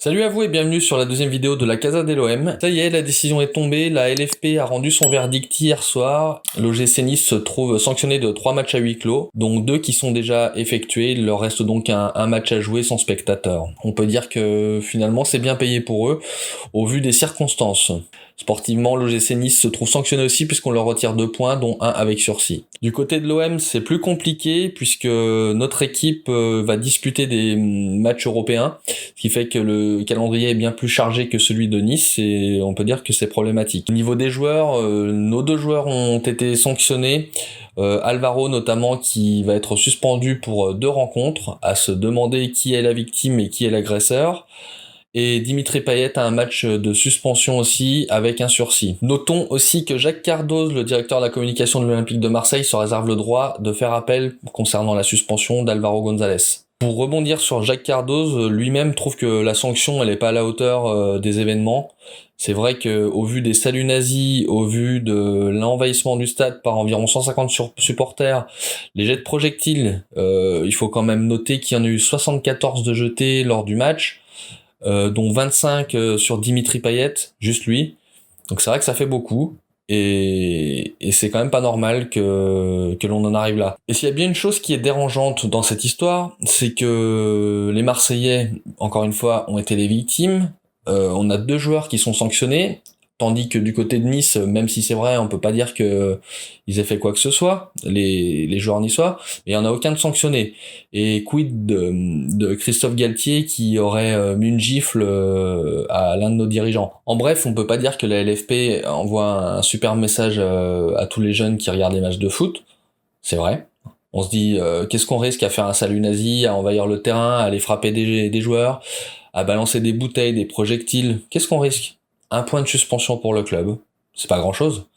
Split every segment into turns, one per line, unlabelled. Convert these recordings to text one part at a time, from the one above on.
Salut à vous et bienvenue sur la deuxième vidéo de la Casa de l'OM. Ça y est, la décision est tombée, la LFP a rendu son verdict hier soir. L'OGC Nice se trouve sanctionné de 3 matchs à huis clos, donc 2 qui sont déjà effectués, il leur reste donc un match à jouer sans spectateurs. On peut dire que finalement c'est bien payé pour eux, au vu des circonstances. Sportivement, l'OGC Nice se trouve sanctionné aussi puisqu'on leur retire 2 points, dont 1 avec sursis. Du côté de l'OM, c'est plus compliqué puisque notre équipe va disputer des matchs européens, ce qui fait que le calendrier est bien plus chargé que celui de Nice et on peut dire que c'est problématique. Au niveau des joueurs, nos 2 joueurs ont été sanctionnés. Alvaro notamment qui va être suspendu pour 2 rencontres, à se demander qui est la victime et qui est l'agresseur. Et Dimitri Payet a un match de suspension aussi avec un sursis. Notons aussi que Jacques Cardoz, le directeur de la communication de l'Olympique de Marseille, se réserve le droit de faire appel concernant la suspension d'Alvaro González. Pour rebondir sur Jacques Cardoz, lui-même trouve que la sanction elle est pas à la hauteur des événements. C'est vrai que au vu des saluts nazis, au vu de l'envahissement du stade par environ 150 supporters, les jets de projectiles, il faut quand même noter qu'il y en a eu 74 de jetés lors du match. Dont 25 sur Dimitri Payet, juste lui. Donc c'est vrai que ça fait beaucoup, et c'est quand même pas normal que l'on en arrive là. Et s'il y a bien une chose qui est dérangeante dans cette histoire, c'est que les Marseillais, encore une fois, ont été les victimes. On a 2 joueurs qui sont sanctionnés, tandis que du côté de Nice, même si c'est vrai, on peut pas dire que ils aient fait quoi que ce soit, les joueurs niçois, mais il y en a aucun de sanctionné. Et quid de Christophe Galtier qui aurait mis une gifle à l'un de nos dirigeants. En bref, on peut pas dire que la LFP envoie un super message à tous les jeunes qui regardent les matchs de foot. C'est vrai. On se dit, qu'est-ce qu'on risque à faire un salut nazi, à envahir le terrain, à aller frapper des joueurs, à balancer des bouteilles, des projectiles. Qu'est-ce qu'on risque ? 1 point de suspension pour le club. C'est pas grand-chose.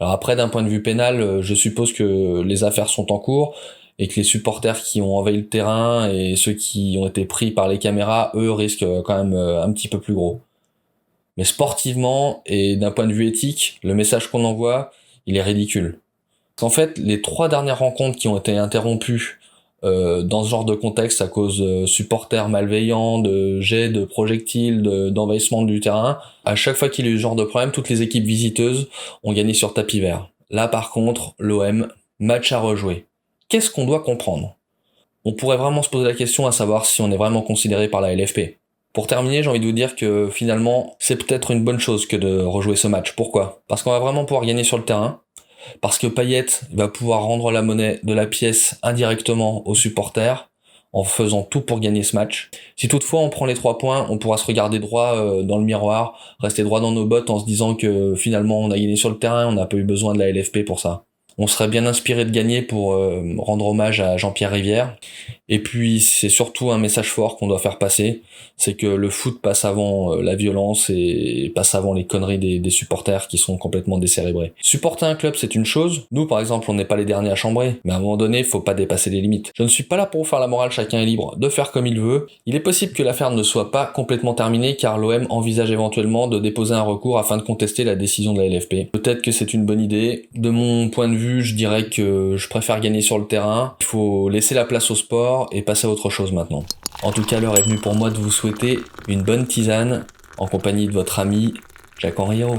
Alors après, d'un point de vue pénal, je suppose que les affaires sont en cours et que les supporters qui ont envahi le terrain et ceux qui ont été pris par les caméras, eux, risquent quand même un petit peu plus gros. Mais sportivement et d'un point de vue éthique, le message qu'on envoie, il est ridicule. En fait, les 3 dernières rencontres qui ont été interrompues dans ce genre de contexte à cause de supporters malveillants, de jets de projectiles, d'envahissement du terrain, à chaque fois qu'il y a eu ce genre de problème, toutes les équipes visiteuses ont gagné sur tapis vert. Là par contre, l'OM, match à rejouer. Qu'est-ce qu'on doit comprendre ? On pourrait vraiment se poser la question à savoir si on est vraiment considéré par la LFP. Pour terminer, j'ai envie de vous dire que finalement, c'est peut-être une bonne chose que de rejouer ce match. Pourquoi ? Parce qu'on va vraiment pouvoir gagner sur le terrain, parce que Payet va pouvoir rendre la monnaie de la pièce indirectement aux supporters en faisant tout pour gagner ce match. Si toutefois on prend les 3 points, on pourra se regarder droit dans le miroir, rester droit dans nos bottes en se disant que finalement on a gagné sur le terrain, on n'a pas eu besoin de la LFP pour ça. On serait bien inspiré de gagner pour rendre hommage à Jean-Pierre Rivière. Et puis c'est surtout un message fort qu'on doit faire passer, c'est que le foot passe avant la violence et passe avant les conneries des supporters qui sont complètement décérébrés. Supporter un club c'est une chose, nous par exemple on n'est pas les derniers à chambrer, mais à un moment donné faut pas dépasser les limites. Je ne suis pas là pour vous faire la morale, chacun est libre de faire comme il veut. Il est possible que l'affaire ne soit pas complètement terminée car l'OM envisage éventuellement de déposer un recours afin de contester la décision de la LFP. Peut-être que c'est une bonne idée. De mon point de vue, je dirais que je préfère gagner sur le terrain. Il faut laisser la place au sport et passer à autre chose maintenant. En tout cas, l'heure est venue pour moi de vous souhaiter une bonne tisane en compagnie de votre ami Jacques Henriot.